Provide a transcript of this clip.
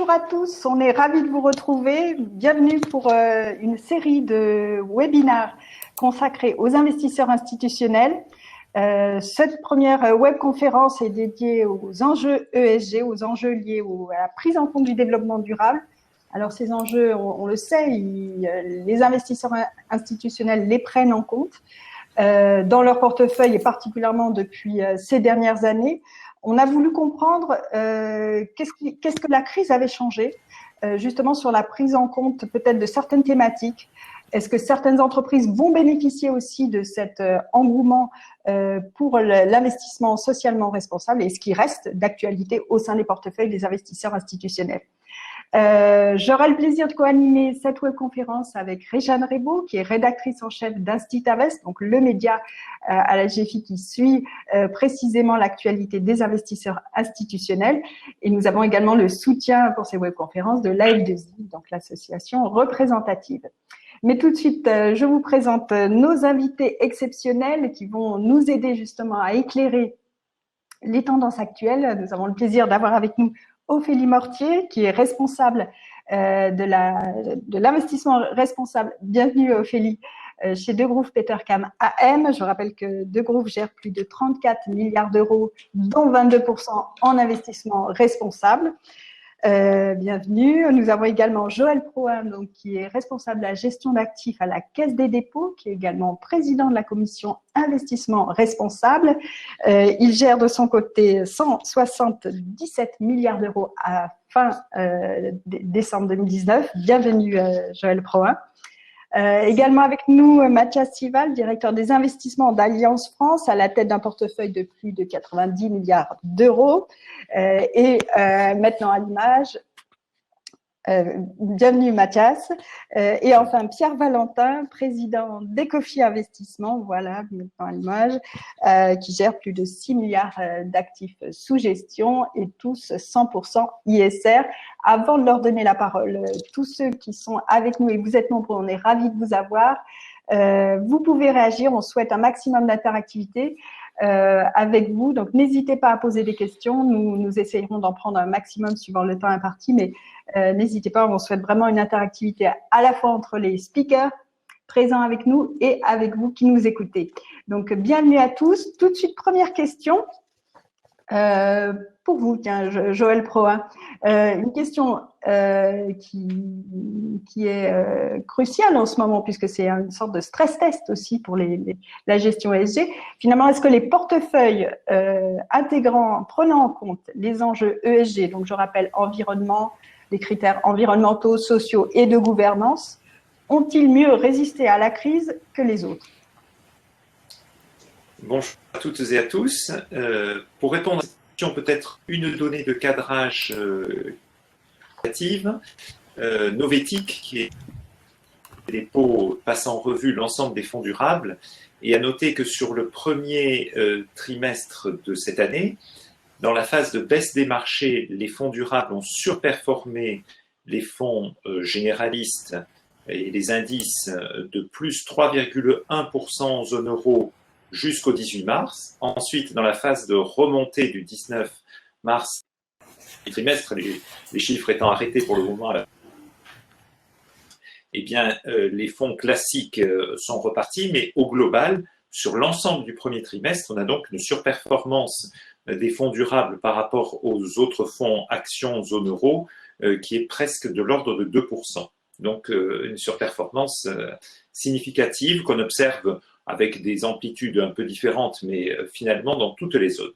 Bonjour à tous, on est ravis de vous retrouver. Bienvenue pour une série de webinaires consacrés aux investisseurs institutionnels. Cette première webconférence est dédiée aux enjeux ESG, aux enjeux liés à la prise en compte du développement durable. Alors ces enjeux, on le sait, les investisseurs institutionnels les prennent en compte dans leur portefeuille et particulièrement depuis ces dernières années. On a voulu comprendre qu'est-ce que la crise avait changé, justement sur la prise en compte peut-être de certaines thématiques. Est-ce que certaines entreprises vont bénéficier aussi de cet engouement pour l'investissement socialement responsable et ce qui reste d'actualité au sein des portefeuilles des investisseurs institutionnels? J'aurai le plaisir de co-animer cette webconférence avec Réjeanne Rebaud, qui est rédactrice en chef d'Instit Invest, donc le média à la GFI qui suit précisément l'actualité des investisseurs institutionnels. Et nous avons également le soutien pour ces webconférences de l'AF2I, donc l'association représentative. Mais tout de suite, je vous présente nos invités exceptionnels qui vont nous aider justement à éclairer les tendances actuelles. Nous avons le plaisir d'avoir avec nous Ophélie Mortier, qui est responsable de l'investissement responsable. Bienvenue Ophélie chez Degroof Petercam AM. Je rappelle que Degroof gère plus de 34 milliards d'euros, dont 22% en investissement responsable. Bienvenue. Nous avons également Joël Proin, donc, qui est responsable de la gestion d'actifs à la Caisse des dépôts, qui est également président de la commission investissement responsable. Il gère de son côté 177 milliards d'euros à fin décembre 2019. Bienvenue Joël Proin. Également avec nous, Mathias Sival, directeur des investissements d'Alliance France, à la tête d'un portefeuille de plus de 90 milliards d'euros. Maintenant à l'image, bienvenue Mathias. Et enfin, Pierre Valentin, président d'Ecofi Investissement, voilà, maintenant à l'image, qui gère plus de 6 milliards d'actifs sous gestion et tous 100% ISR. Avant de leur donner la parole, tous ceux qui sont avec nous, et vous êtes nombreux, on est ravis de vous avoir. Vous pouvez réagir, on souhaite un maximum d'interactivité avec vous. Donc, n'hésitez pas à poser des questions. Nous essayerons d'en prendre un maximum suivant le temps imparti, mais n'hésitez pas, on souhaite vraiment une interactivité à la fois entre les speakers présents avec nous et avec vous qui nous écoutez. Donc, bienvenue à tous. Tout de suite, première question. Pour vous, tiens, Joël Proin, une question qui est cruciale en ce moment puisque c'est une sorte de stress test aussi pour la gestion ESG. Finalement, est-ce que les portefeuilles prenant en compte les enjeux ESG, donc je rappelle environnement, les critères environnementaux, sociaux et de gouvernance, ont-ils mieux résisté à la crise que les autres? Bonjour à toutes et à tous. Pour répondre à cette question, peut-être une donnée de cadrage créative. Novetic, qui est dépôt, passe en revue l'ensemble des fonds durables et a noté que sur le premier trimestre de cette année, dans la phase de baisse des marchés, les fonds durables ont surperformé les fonds généralistes et les indices de plus 3,1% en zone euro jusqu'au 18 mars. Ensuite, dans la phase de remontée du 19 mars, le trimestre, les chiffres étant arrêtés pour le moment, eh bien, les fonds classiques sont repartis, mais au global, sur l'ensemble du premier trimestre, on a donc une surperformance des fonds durables par rapport aux autres fonds actions zone euro qui est presque de l'ordre de 2%. Donc, une surperformance significative qu'on observe avec des amplitudes un peu différentes, mais finalement dans toutes les zones.